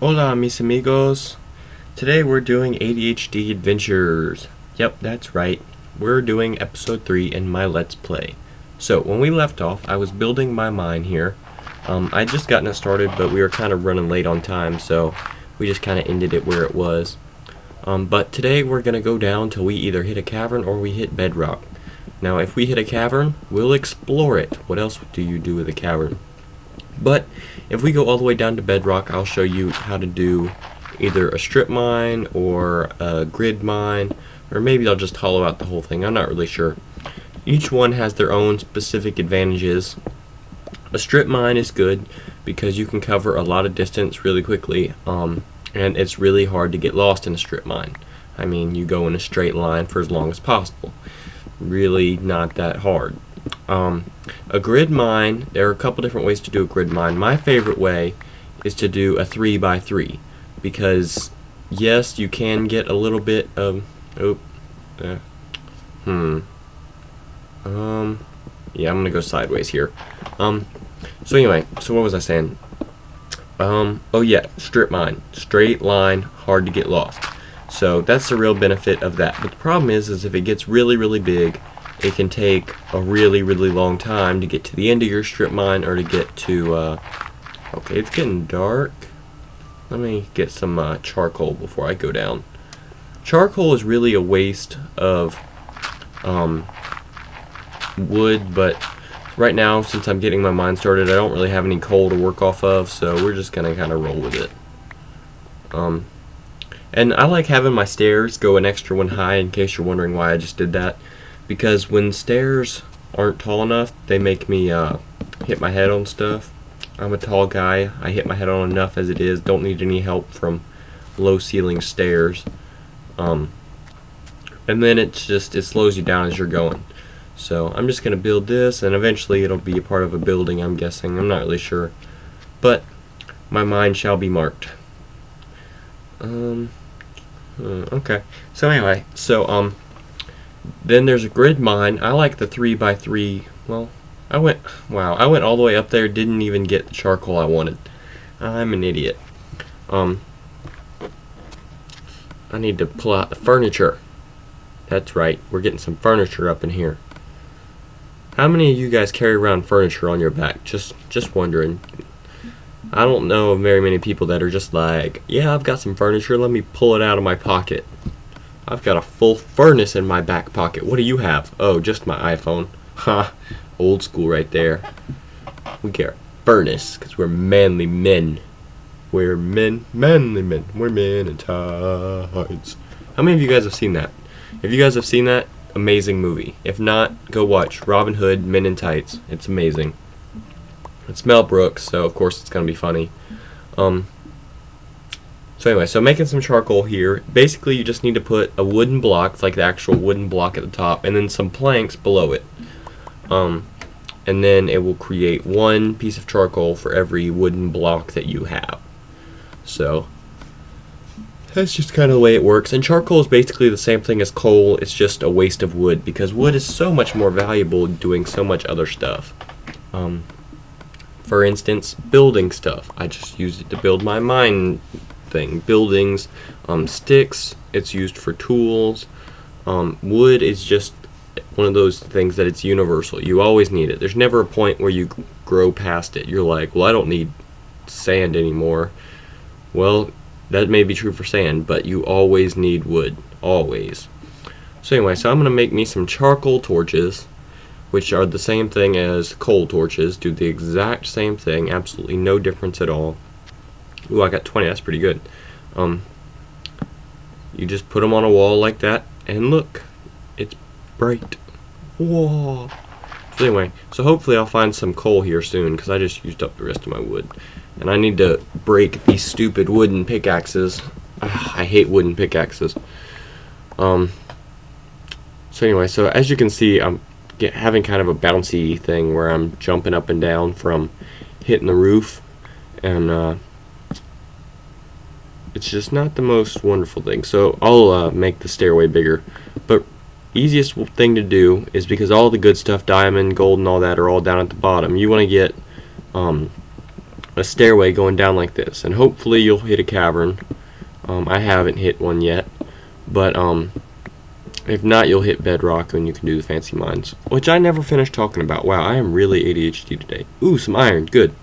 Hola mis amigos. Today we're doing ADHD Adventures. Yep, that's right. We're doing episode 3 in my Let's Play. So, when we left off, I was building my mine here. I'd just gotten it started, but we were kind of running late on time, so we just kind of ended it where it was. But today we're going to go down till we either hit a cavern or we hit bedrock. Now, if we hit a cavern, we'll explore it. What else do you do with a cavern? But if we go all the way down to bedrock, I'll show you how to do either a strip mine or a grid mine, or maybe I'll just hollow out the whole thing. I'm not really sure. Each one has their own specific advantages. A strip mine is good because you can cover a lot of distance really quickly, and it's really hard to get lost in a strip mine. I mean, you go in a straight line for as long as possible. Really not that hard. A grid mine, there are a couple different ways to do a grid mine. My favorite way is to do a 3x3 because yes, you can get a little bit of yeah, I'm gonna go sideways here. So anyway, so what was I saying? Oh yeah, strip mine, straight line, hard to get lost. So that's the real benefit of that. But the problem is if it gets really big, it can take a really long time to get to the end of your strip mine or to get to, okay, it's getting dark. Let me get some charcoal before I go down. Charcoal is really a waste of wood, but right now, since I'm getting my mine started, I don't really have any coal to work off of, so we're just gonna kind of roll with it. And I like having my stairs go an extra one high, in case you're wondering why I just did that. Because when stairs aren't tall enough, they make me hit my head on stuff. I'm a tall guy. I hit my head on enough as it is. Don't need any help from low ceiling stairs. And then it slows you down as you're going. So I'm just going to build this, and eventually it'll be a part of a building, I'm guessing. I'm not really sure. But my mine shall be marked. Okay. So anyway, then there's a grid mine. I like the 3x3. Well, I went all the way up there, didn't even get the charcoal I wanted. I'm an idiot. I need to pull out the furniture. That's right, we're getting some furniture up in here. How many of you guys carry around furniture on your back? Just wondering. I don't know of very many people that are just like, yeah, I've got some furniture, let me pull it out of my pocket. I've got a full furnace in my back pocket. What do you have? Oh, just my iPhone. Ha, old school right there. We get a furnace because we're manly men. We're manly men. We're men in tights. How many of you guys have seen that? If you guys have seen that, amazing movie. If not, go watch Robin Hood, Men in Tights. It's amazing. It's Mel Brooks, so of course it's gonna be funny. So anyway, so making some charcoal here. Basically, you just need to put a wooden block, it's like the actual wooden block at the top, and then some planks below it. And then it will create one piece of charcoal for every wooden block that you have. So that's just kind of the way it works. And charcoal is basically the same thing as coal. It's just a waste of wood because wood is so much more valuable doing so much other stuff. For instance, building stuff. I just use it to build my mine thing. Buildings, sticks, it's used for tools. Wood is just one of those things that it's universal. You always need it. There's never a point where you grow past it. You're like, well, I don't need sand anymore. Well, that may be true for sand, but you always need wood. Always. So anyway, so I'm going to make me some charcoal torches, which are the same thing as coal torches, do the exact same thing, absolutely no difference at all. Ooh, I got 20, that's pretty good. You just put them on a wall like that, and look, it's bright. Whoa. So anyway, so hopefully I'll find some coal here soon, because I just used up the rest of my wood. And I need to break these stupid wooden pickaxes. I hate wooden pickaxes. So anyway, so as you can see, I'm having kind of a bouncy thing where I'm jumping up and down from hitting the roof, and it's just not the most wonderful thing. So I'll make the stairway bigger, but easiest thing to do is, because all the good stuff, diamond, gold, and all that, are all down at the bottom, you want to get a stairway going down like this, and hopefully you'll hit a cavern. I haven't hit one yet, but if not, you'll hit bedrock and you can do the fancy mines, which I never finished talking about. Wow, I am really ADHD today. Ooh, some iron, good.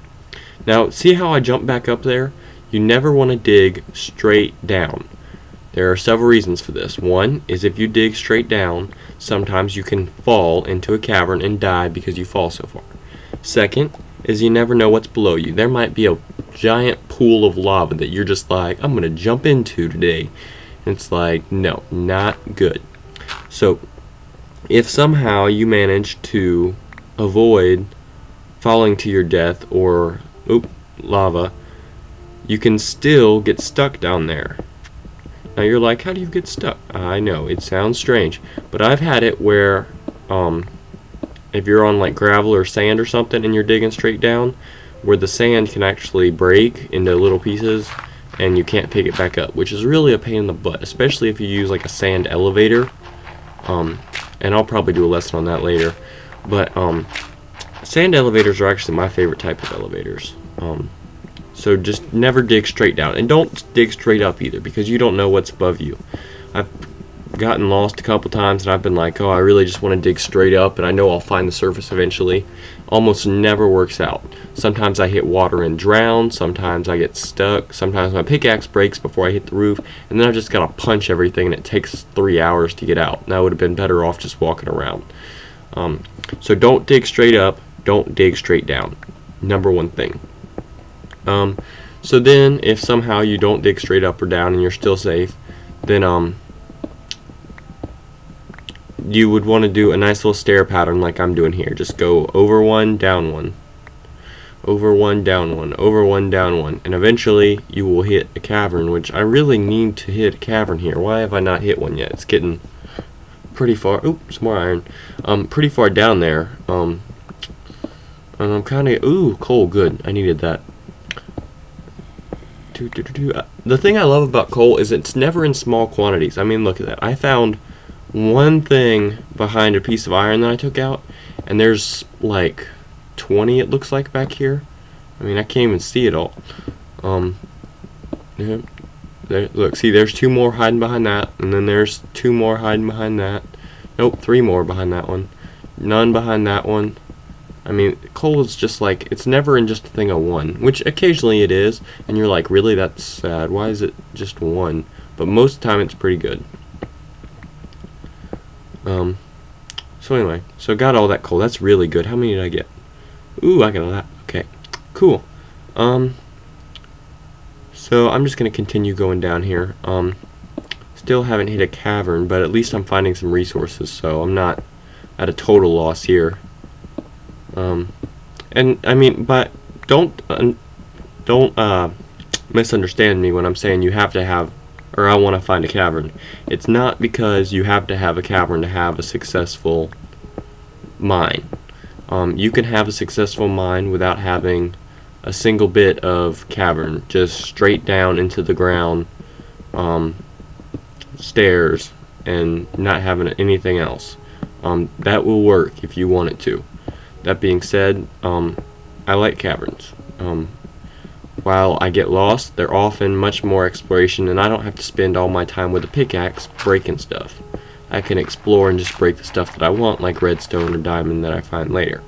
Now, see how I jumped back up there? You never want to dig straight down. There are several reasons for this. One is if you dig straight down, sometimes you can fall into a cavern and die because you fall so far. Second is you never know what's below you. There might be a giant pool of lava that you're just like, I'm going to jump into today. And it's like, no, not good. So, if somehow you manage to avoid falling to your death or lava, you can still get stuck down there. Now you're like, how do you get stuck? I know, it sounds strange, but I've had it where if you're on like gravel or sand or something and you're digging straight down, where the sand can actually break into little pieces and you can't pick it back up, which is really a pain in the butt, especially if you use like a sand elevator. And I'll probably do a lesson on that later, but sand elevators are actually my favorite type of elevators. So just never dig straight down, and don't dig straight up either, because you don't know what's above you. I've gotten lost a couple times and I've been like, oh, I really just want to dig straight up and I know I'll find the surface eventually. Almost never works out. Sometimes I hit water and drown, sometimes I get stuck, sometimes my pickaxe breaks before I hit the roof, and then I just gotta punch everything and it takes 3 hours to get out. And I would have been better off just walking around. So don't dig straight up, don't dig straight down. Number one thing. So then if somehow you don't dig straight up or down and you're still safe, then you would want to do a nice little stair pattern like I'm doing here. Just go over one, down one, over one, down one, over one, down one, and eventually you will hit a cavern, which I really need to hit a cavern here. Why have I not hit one yet? It's getting pretty far. Oops, some more iron. Pretty far down there. And I'm kind of, ooh, coal, good. I needed that. The thing I love about coal is it's never in small quantities. I mean, look at that. I found one thing behind a piece of iron that I took out, and there's like 20, it looks like, back here. I mean, I can't even see it all. Yeah, there, look, see, there's 2 more hiding behind that, and then there's 2 more hiding behind that. Nope, 3 more behind that one. None behind that one. I mean, coal is just like, it's never in just a thing of 1, which occasionally it is, and you're like, really, that's sad. Why is it just 1? But most of the time, it's pretty good. So anyway, so I got all that coal. That's really good. How many did I get? Ooh, I got a lot. Okay, cool. So I'm just gonna continue going down here. Still haven't hit a cavern, but at least I'm finding some resources, so I'm not at a total loss here. And I mean, but don't misunderstand me when I'm saying you have to have, or I want to find a cavern. It's not because you have to have a cavern to have a successful mine. You can have a successful mine without having a single bit of cavern, just straight down into the ground, stairs, and not having anything else. That will work if you want it to. That being said, I like caverns. While I get lost, they're often much more exploration, and I don't have to spend all my time with a pickaxe breaking stuff. I can explore and just break the stuff that I want, like redstone or diamond that I find later.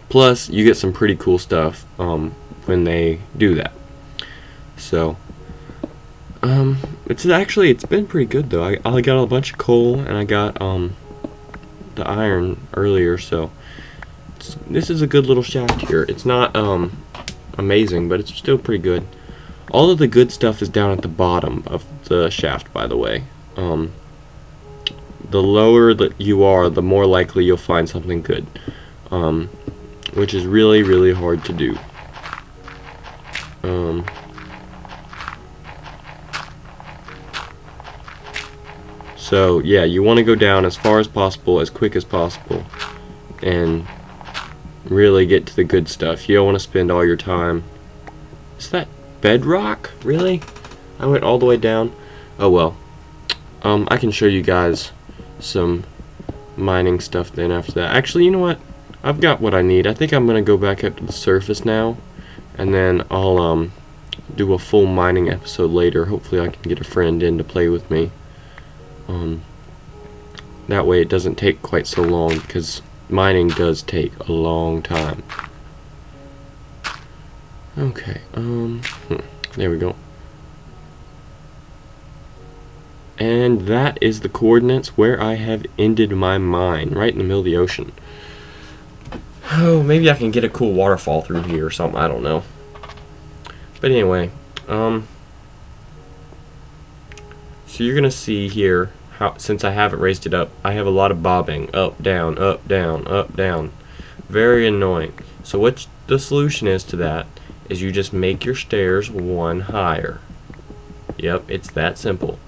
Plus, you get some pretty cool stuff when they do that. So, it's been pretty good though. I got a bunch of coal, and I got the iron earlier, so this is a good little shaft here. It's not amazing, but it's still pretty good. All of the good stuff is down at the bottom of the shaft, by the way. The lower that you are, the more likely you'll find something good, which is really, really hard to do. So yeah, you want to go down as far as possible, as quick as possible, and really get to the good stuff. You don't want to spend all your time. Is that bedrock? Really? I went all the way down. Oh well. I can show you guys some mining stuff then after that. Actually, you know what? I've got what I need. I think I'm gonna go back up to the surface now, and then I'll do a full mining episode later. Hopefully I can get a friend in to play with me. That way it doesn't take quite so long, because mining does take a long time. Okay, there we go. And that is the coordinates where I have ended my mine, right in the middle of the ocean. Oh, maybe I can get a cool waterfall through here or something, I don't know. But anyway, so you're gonna see here how, since I haven't raised it up, I have a lot of bobbing, up, down, up, down, up, down. Very annoying. So what the solution is to that is you just make your stairs one higher. Yep, it's that simple.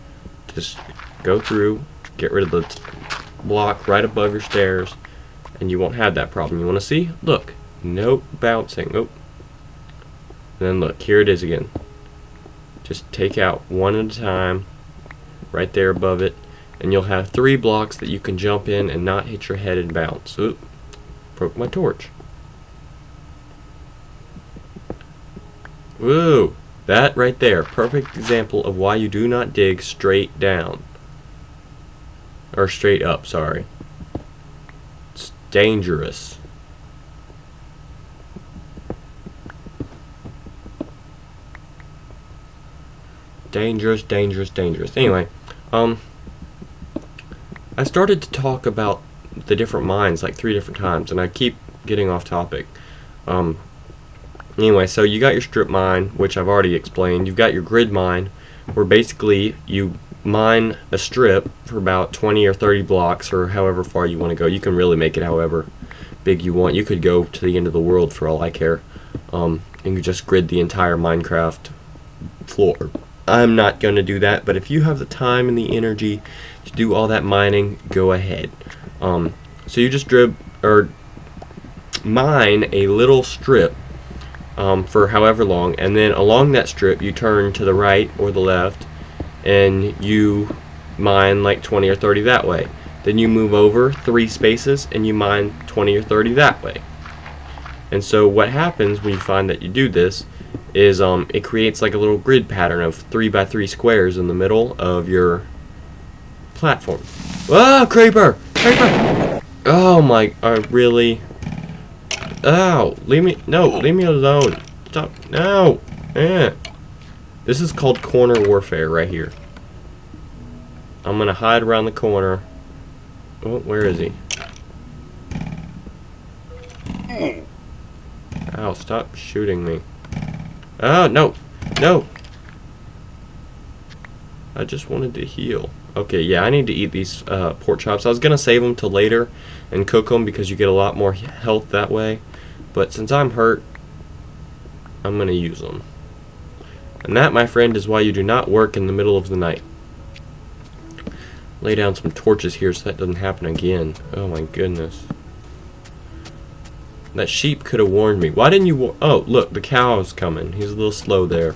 Just go through, get rid of the block right above your stairs, and you won't have that problem. You want to see? Look, no bouncing. Oh. And then look, here it is again. Just take out one at a time, right there above it, and you'll have 3 blocks that you can jump in and not hit your head and bounce. Oop, broke my torch. Woo! That right there, perfect example of why you do not dig straight down. Or straight up, sorry. It's dangerous. Dangerous, dangerous, dangerous. Anyway, I started to talk about the different mines like 3 different times, and I keep getting off topic. Anyway, so you got your strip mine, which I've already explained. You've got your grid mine, where basically you mine a strip for about 20 or 30 blocks, or however far you want to go. You can really make it however big you want. You could go to the end of the world for all I care. And you just grid the entire Minecraft floor. I'm not going to do that, but if you have the time and the energy to do all that mining, go ahead. So you just mine a little strip for however long, and then along that strip you turn to the right or the left and you mine like 20 or 30 that way. Then you move over 3 spaces and you mine 20 or 30 that way. And so what happens when you find that you do this is it creates like a little grid pattern of 3 by 3 squares in the middle of your platform. Ah, creeper! Creeper! Oh my, really? Ow! Leave me alone. Stop. No! This is called corner warfare right here. I'm gonna hide around the corner. Oh, where is he? Ow, stop shooting me. Oh, no! No! I just wanted to heal. Okay, yeah, I need to eat these pork chops. I was gonna save them till later and cook them because you get a lot more health that way. But since I'm hurt, I'm gonna use them. And that, my friend, is why you do not work in the middle of the night. Lay down some torches here so that doesn't happen again. Oh my goodness. That sheep could have warned me. Why didn't you oh, look, the cow's coming. He's a little slow there.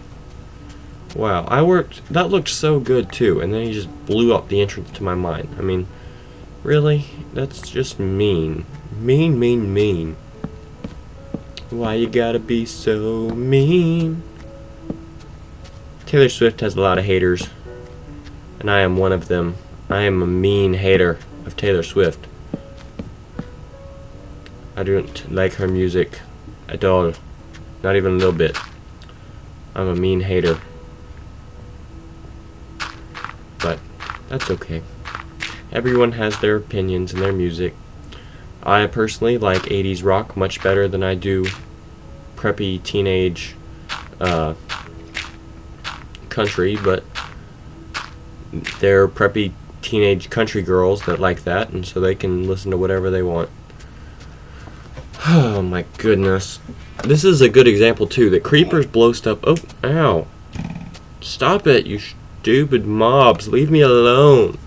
Wow, that looked so good too, and then he just blew up the entrance to my mine. I mean, really? That's just mean. Mean, mean, mean. Why you gotta be so mean? Taylor Swift has a lot of haters, and I am one of them. I am a mean hater of Taylor Swift. I don't like her music at all. Not even a little bit. I'm a mean hater. But that's okay. Everyone has their opinions and their music. I personally like 80s rock much better than I do preppy teenage country, but they're preppy teenage country girls that like that, and so they can listen to whatever they want. Oh my goodness. This is a good example too, that creepers blow stuff. Oh, ow. Stop it, you stupid mobs. Leave me alone.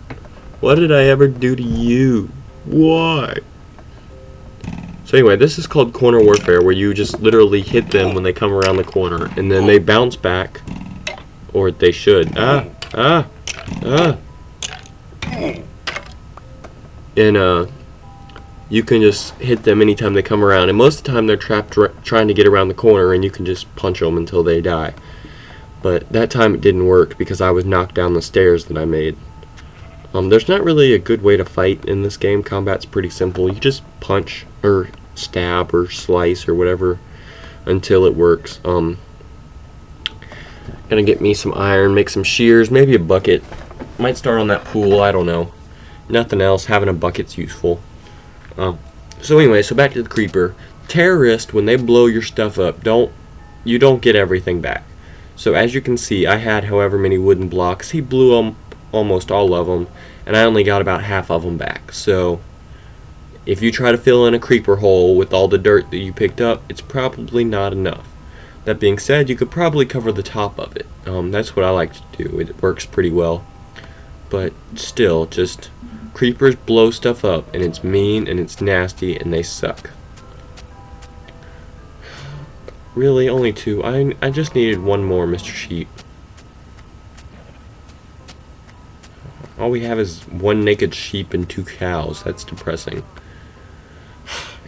What did I ever do to you? Why? So anyway, this is called corner warfare, where you just literally hit them when they come around the corner, and then they bounce back, or they should. And you can just hit them anytime they come around, and most of the time they're trapped trying to get around the corner, and you can just punch them until they die. But that time it didn't work because I was knocked down the stairs that I made. There's not really a good way to fight in this game. Combat's pretty simple. You just punch or stab or slice or whatever until it works. Gonna get me some iron, make some shears, maybe a bucket. Might start on that pool, I don't know. Nothing else, having a bucket's useful. So anyway, so back to the creeper. Terrorists, when they blow your stuff up, you don't get everything back. So as you can see, I had however many wooden blocks. He blew almost all of them, and I only got about half of them back. So if you try to fill in a creeper hole with all the dirt that you picked up, it's probably not enough. That being said, you could probably cover the top of it. That's what I like to do. It works pretty well. But still, just creepers blow stuff up, and it's mean, and it's nasty, and they suck. Really, only 2. I just needed one more, Mr. Sheep. All we have is 1 naked sheep and 2 cows. That's depressing.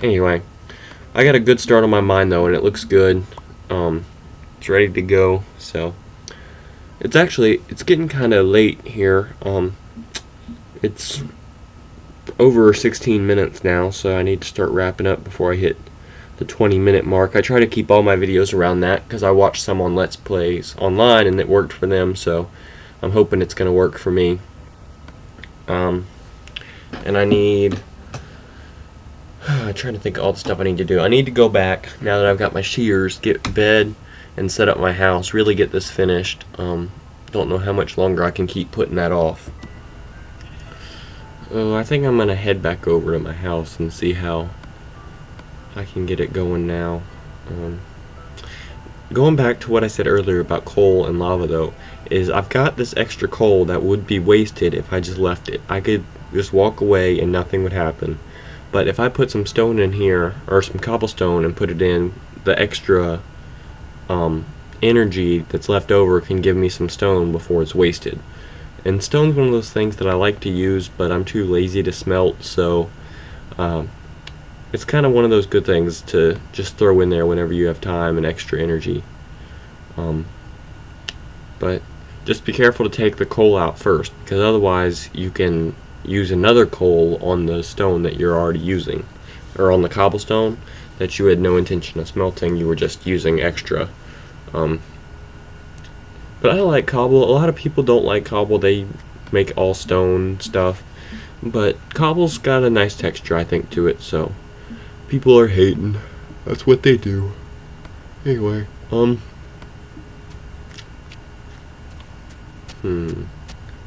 Anyway, I got a good start on my mine though, and it looks good. It's ready to go. So it's getting kind of late here. It's over 16 minutes now, so I need to start wrapping up before I hit the 20-minute mark. I try to keep all my videos around that because I watched some on Let's Plays online and it worked for them, so I'm hoping it's going to work for me. And I need... I'm trying to think of all the stuff I need to do. I need to go back, now that I've got my shears, get bed and set up my house, really get this finished. Don't know how much longer I can keep putting that off. Oh, I think I'm going to head back over to my house and see how I can get it going now. Going back to what I said earlier about coal and lava though, is I've got this extra coal that would be wasted if I just left it. I could just walk away and nothing would happen. But if I put some stone in here, or some cobblestone, and put it in, the extra energy that's left over can give me some stone before it's wasted. And stone's one of those things that I like to use, but I'm too lazy to smelt, so it's kind of one of those good things to just throw in there whenever you have time and extra energy. But just be careful to take the coal out first, because otherwise you can use another coal on the stone that you're already using, or on the cobblestone that you had no intention of smelting. You were just using extra. But I like cobble. A lot of people don't like cobble. They make all stone stuff, but cobble's got a nice texture, I think, to it, so people are hating. That's what they do. Anyway,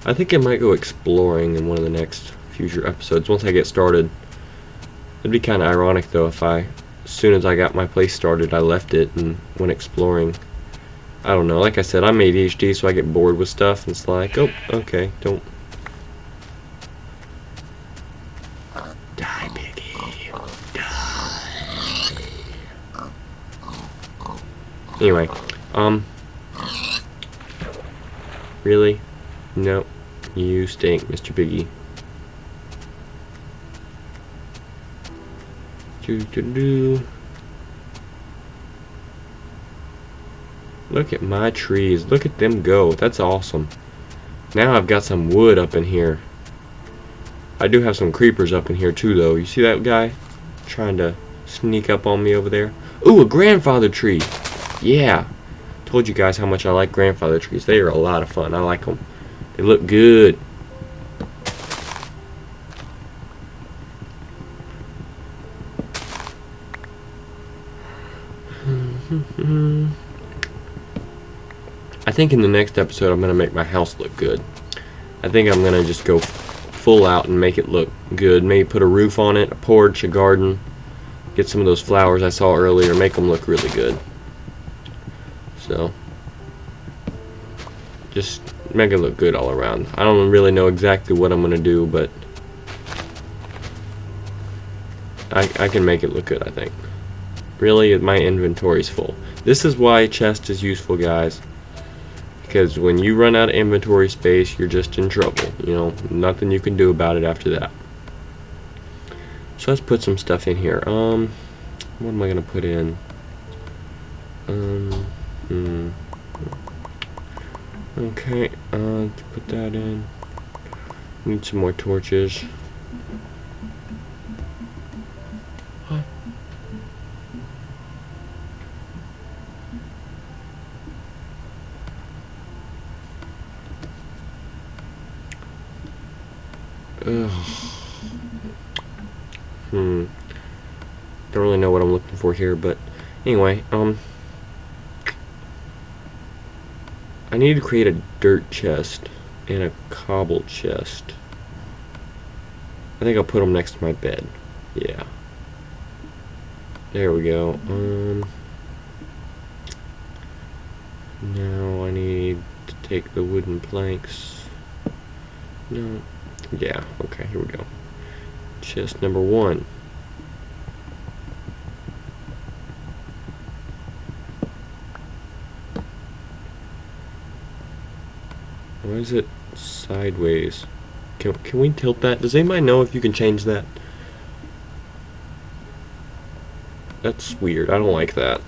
I think I might go exploring in one of the next future episodes once I get started. It'd be kind of ironic though if as soon as I got my place started, I left it and went exploring. I don't know, like I said, I'm ADHD, so I get bored with stuff, and it's like, oh, okay, don't die, piggy, die. Anyway, really? No, you stink, Mr. Piggy. Look at my trees. Look at them go. That's awesome. Now I've got some wood up in here. I do have some creepers up in here too, though. You see that guy trying to sneak up on me over there? Ooh, a grandfather tree. Yeah. Told you guys how much I like grandfather trees. They are a lot of fun. I like them. They look good. I think in the next episode I'm going to make my house look good. I think I'm going to just go full out and make it look good. Maybe put a roof on it, a porch, a garden. Get some of those flowers I saw earlier. Make them look really good. So, just make it look good all around. I don't really know exactly what I'm going to do, but I can make it look good, I think. Really, my inventory's full. This is why chest is useful, guys. Because when you run out of inventory space, you're just in trouble. You know, nothing you can do about it after that. So let's put some stuff in here. What am I gonna put in? Okay, let's put that in. Need some more torches. Ugh. Don't really know what I'm looking for here, but anyway, I need to create a dirt chest and a cobble chest. I think I'll put them next to my bed. Yeah. There we go. Now I need to take the wooden planks. No. Yeah, okay, here we go. Chest number 1. Why is it sideways? Can we tilt that? Does anybody know if you can change that? That's weird. I don't like that.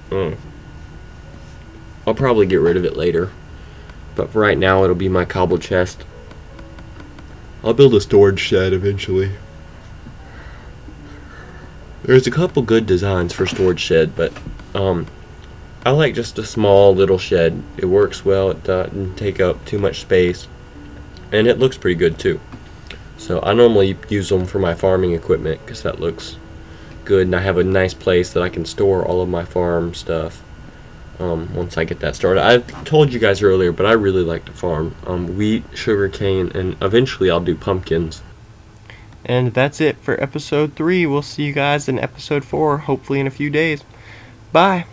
I'll probably get rid of it later. But for right now, it'll be my cobble chest. I'll build a storage shed eventually. There's a couple good designs for storage shed, but I like just a small little shed. It works well. It doesn't take up too much space, and it looks pretty good too. So I normally use them for my farming equipment because that looks good, and I have a nice place that I can store all of my farm stuff once I get that started. I told you guys earlier, but I really like to farm wheat, sugar cane, and eventually I'll do pumpkins. And that's it for episode 3. We'll see you guys in episode 4, hopefully in a few days. Bye!